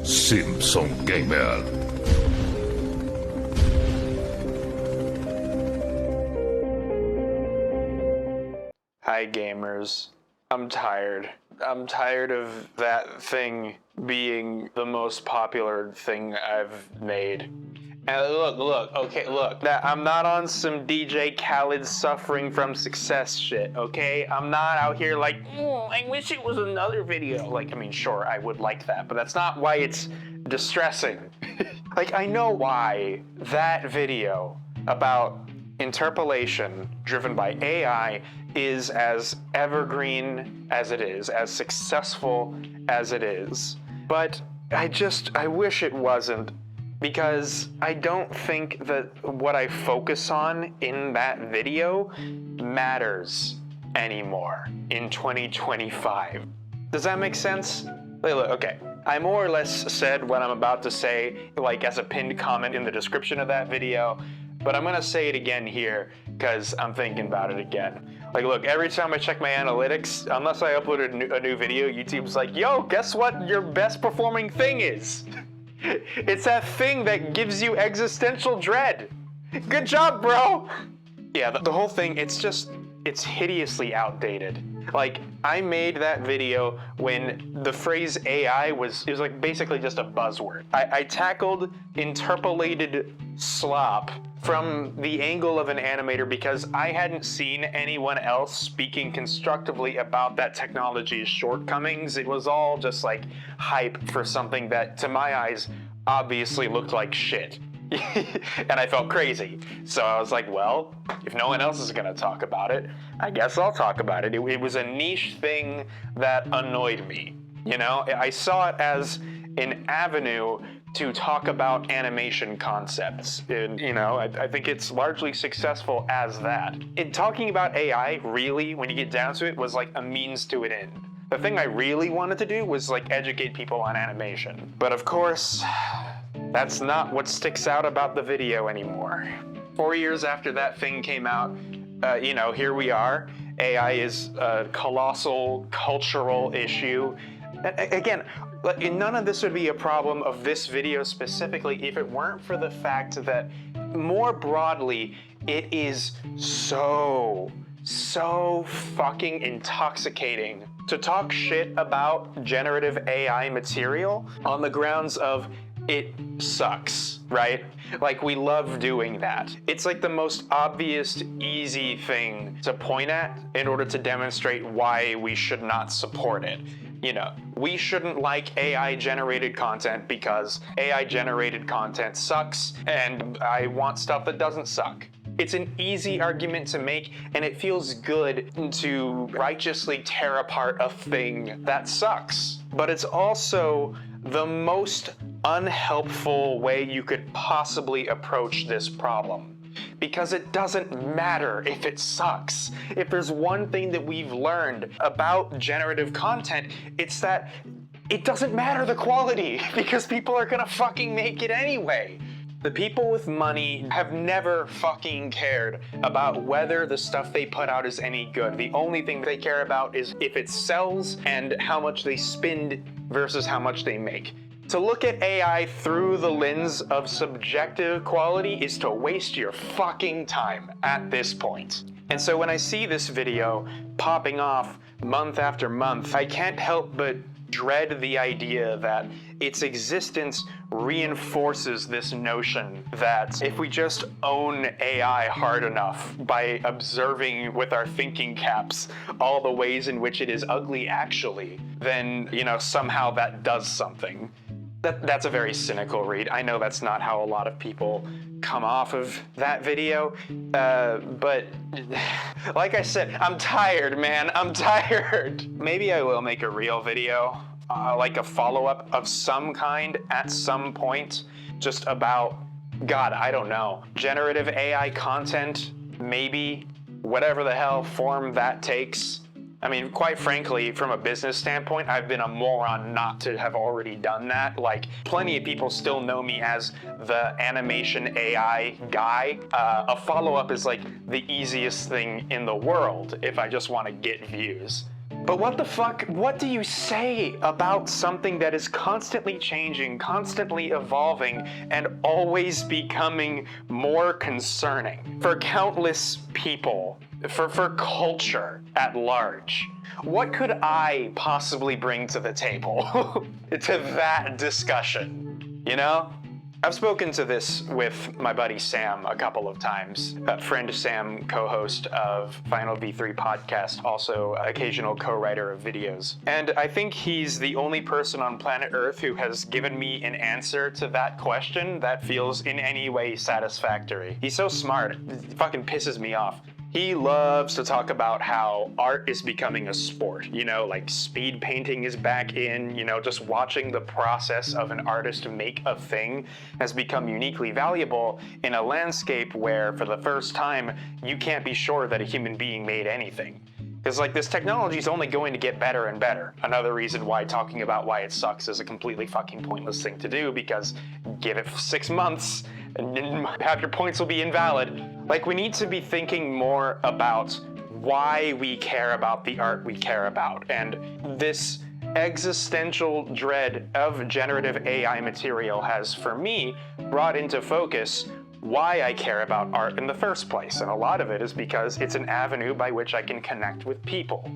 Simpson Gamer. Hi gamers, I'm tired. I'm tired of that thing being the most popular thing I've made. And look, I'm not on some DJ Khaled suffering from success shit, okay? I'm not out here like, I wish it was another video. Like, I mean, sure, I would like that, but that's not why it's distressing. Like, I know why that video about interpolation driven by AI is as evergreen as it is, as successful as it is. But I wish it wasn't, because I don't think that what I focus on in that video matters anymore in 2025. Does that make sense? Look, okay. I more or less said what I'm about to say, like as a pinned comment in the description of that video, but I'm gonna say it again here because I'm thinking about it again. Like, look, every time I check my analytics, unless I upload a new video, YouTube's like, yo, guess what your best performing thing is? It's that thing that gives you existential dread. Good job, bro. Yeah, the whole thing, it's hideously outdated. Like, I made that video when the phrase AI it was like basically just a buzzword. I tackled interpolated slop from the angle of an animator because I hadn't seen anyone else speaking constructively about that technology's shortcomings. It was all just like hype for something that, to my eyes, obviously looked like shit. And I felt crazy. So I was like, well, if no one else is gonna talk about it, I guess I'll talk about it. It was a niche thing that annoyed me. You know, I saw it as an avenue to talk about animation concepts. And, you know, I think it's largely successful as that. Talking about AI, really, when you get down to it, was like a means to an end. The thing I really wanted to do was like educate people on animation. But of course, that's not what sticks out about the video anymore. 4 years after that thing came out, you know, here we are. AI is a colossal cultural issue. Again, none of this would be a problem of this video specifically if it weren't for the fact that, more broadly, it is so fucking intoxicating to talk shit about generative AI material on the grounds of it sucks, right? Like, we love doing that. It's like the most obvious, easy thing to point at in order to demonstrate why we should not support it. You know, we shouldn't like AI-generated content because AI-generated content sucks, and I want stuff that doesn't suck. It's an easy argument to make, and it feels good to righteously tear apart a thing that sucks. But it's also the most unhelpful way you could possibly approach this problem. Because it doesn't matter if it sucks. If there's one thing that we've learned about generative content, it's that it doesn't matter the quality, because people are gonna fucking make it anyway. The people with money have never fucking cared about whether the stuff they put out is any good. The only thing they care about is if it sells and how much they spend versus how much they make. To look at AI through the lens of subjective quality is to waste your fucking time at this point. And so when I see this video popping off month after month, I can't help but dread the idea that its existence reinforces this notion that if we just own AI hard enough by observing with our thinking caps all the ways in which it is ugly actually, then, you know, somehow that does something. That's a very cynical read. I know that's not how a lot of people come off of that video, but like I said, I'm tired, man. I'm tired. Maybe I will make a real video, like a follow-up of some kind at some point, just about, God, I don't know, generative AI content, maybe, whatever the hell form that takes. I mean, quite frankly, from a business standpoint, I've been a moron not to have already done that. Like, plenty of people still know me as the animation AI guy. A follow-up is like the easiest thing in the world if I just want to get views. But what the fuck, what do you say about something that is constantly changing, constantly evolving, and always becoming more concerning for countless people, for culture at large? What could I possibly bring to the table to that discussion, you know? I've spoken to this with my buddy Sam a couple of times. Friend Sam, co-host of Final V3 podcast, also occasional co-writer of videos. And I think he's the only person on planet Earth who has given me an answer to that question that feels in any way satisfactory. He's so smart, it fucking pisses me off. He loves to talk about how art is becoming a sport, you know, like speed painting is back in, you know, just watching the process of an artist make a thing has become uniquely valuable in a landscape where, for the first time, you can't be sure that a human being made anything. Because, like, this technology is only going to get better and better. Another reason why talking about why it sucks is a completely fucking pointless thing to do, because give it 6 months and half your points will be invalid. Like, we need to be thinking more about why we care about the art we care about. And this existential dread of generative AI material has, for me, brought into focus why I care about art in the first place. And a lot of it is because it's an avenue by which I can connect with people.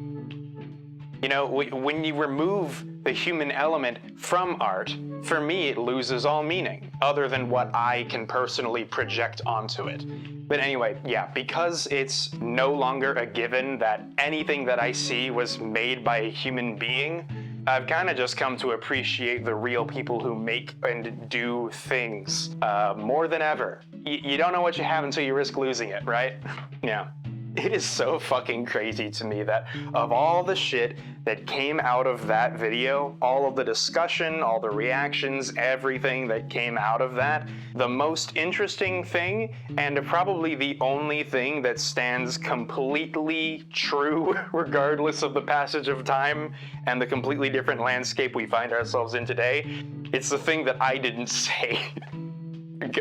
You know, when you remove the human element from art, for me it loses all meaning, other than what I can personally project onto it. But anyway, yeah, because it's no longer a given that anything that I see was made by a human being, I've kind of just come to appreciate the real people who make and do things more than ever. You don't know what you have until you risk losing it, right? Yeah. It is so fucking crazy to me that of all the shit that came out of that video, all of the discussion, all the reactions, everything that came out of that, the most interesting thing, and probably the only thing that stands completely true regardless of the passage of time and the completely different landscape we find ourselves in today, it's the thing that I didn't say.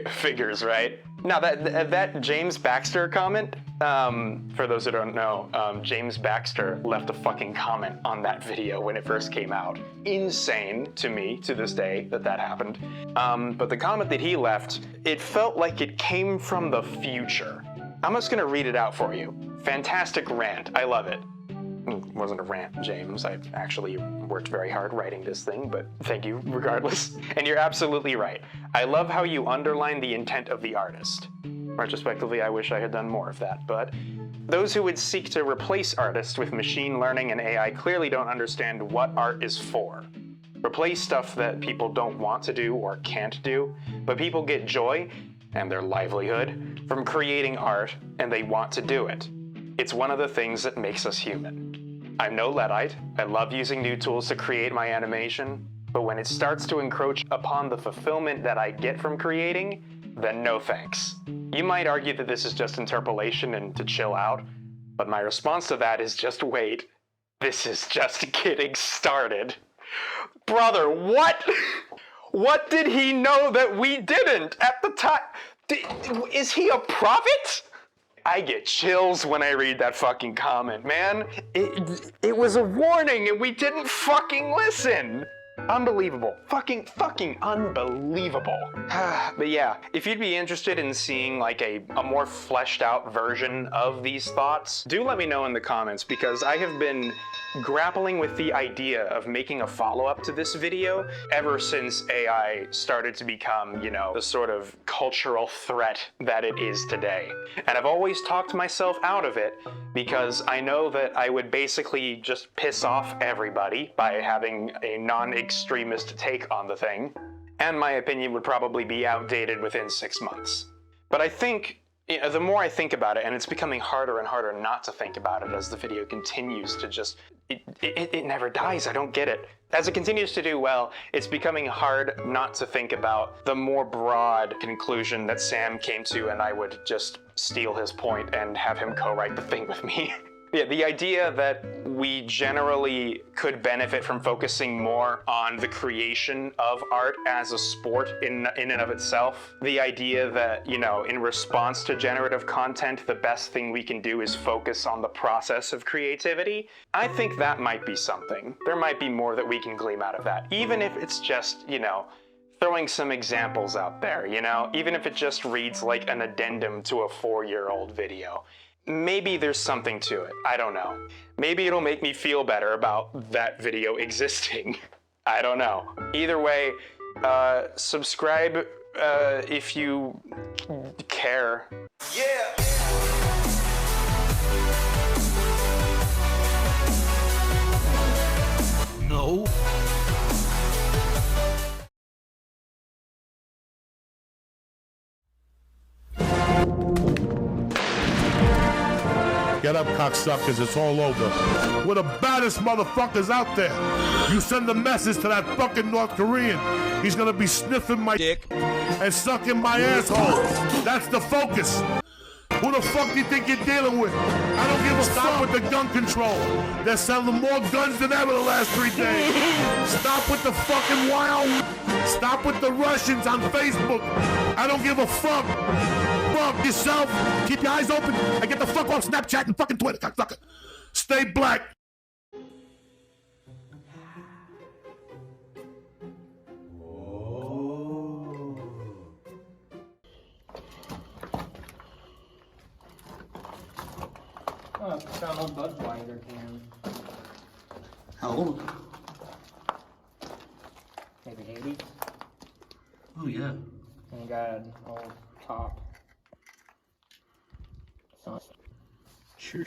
Figures, right? Now, that James Baxter comment, for those who don't know, James Baxter left a fucking comment on that video when it first came out. Insane to me, to this day, that happened. But the comment that he left, it felt like it came from the future. I'm just gonna read it out for you. Fantastic rant, I love it. It wasn't a rant, James. I actually worked very hard writing this thing, but thank you regardless. And you're absolutely right. I love how you underline the intent of the artist. Retrospectively, I wish I had done more of that, but those who would seek to replace artists with machine learning and AI clearly don't understand what art is for. Replace stuff that people don't want to do or can't do, but people get joy and their livelihood from creating art, and they want to do it. It's one of the things that makes us human. I'm no Luddite. I love using new tools to create my animation, but when it starts to encroach upon the fulfillment that I get from creating, then no thanks. You might argue that this is just interpolation and to chill out, but my response to that is just wait. This is just getting started. Brother, what? What did he know that we didn't at the time? Is he a prophet? I get chills when I read that fucking comment, man. It was a warning and we didn't fucking listen. Unbelievable. Fucking unbelievable. But yeah, if you'd be interested in seeing like a more fleshed out version of these thoughts, do let me know in the comments, because I have been grappling with the idea of making a follow-up to this video ever since AI started to become, you know, the sort of cultural threat that it is today. And I've always talked myself out of it because I know that I would basically just piss off everybody by having a non-extremist take on the thing, and my opinion would probably be outdated within 6 months. But I think, you know, the more I think about it, and it's becoming harder and harder not to think about it as the video continues to just, it never dies, I don't get it. As it continues to do well, it's becoming hard not to think about the more broad conclusion that Sam came to, and I would just steal his point and have him co-write the thing with me. Yeah, the idea that we generally could benefit from focusing more on the creation of art as a sport in and of itself. The idea that, you know, in response to generative content, the best thing we can do is focus on the process of creativity. I think that might be something. There might be more that we can glean out of that, even if it's just, you know, throwing some examples out there, you know, even if it just reads like an addendum to a 4-year-old video. Maybe there's something to it. I don't know. Maybe it'll make me feel better about that video existing. I don't know. Either way, subscribe if you care. Yeah! No. Get up, cocksuckers, it's all over. We're the baddest motherfuckers out there. You send a message to that fucking North Korean. He's gonna be sniffing my dick and sucking my asshole. That's the focus. Who the fuck do you think you're dealing with? I don't give a fuck with the gun control. They're selling more guns than ever the last 3 days. Stop with the fucking wild. Stop with the Russians on Facebook. I don't give a fuck. Fuck yourself. Keep your eyes open and get the fuck off Snapchat and fucking Twitter, cocksucker. Stay black. Oh, found old Budweiser can. How old? Maybe 80s. Oh, yeah. And you got an old top. So Sure.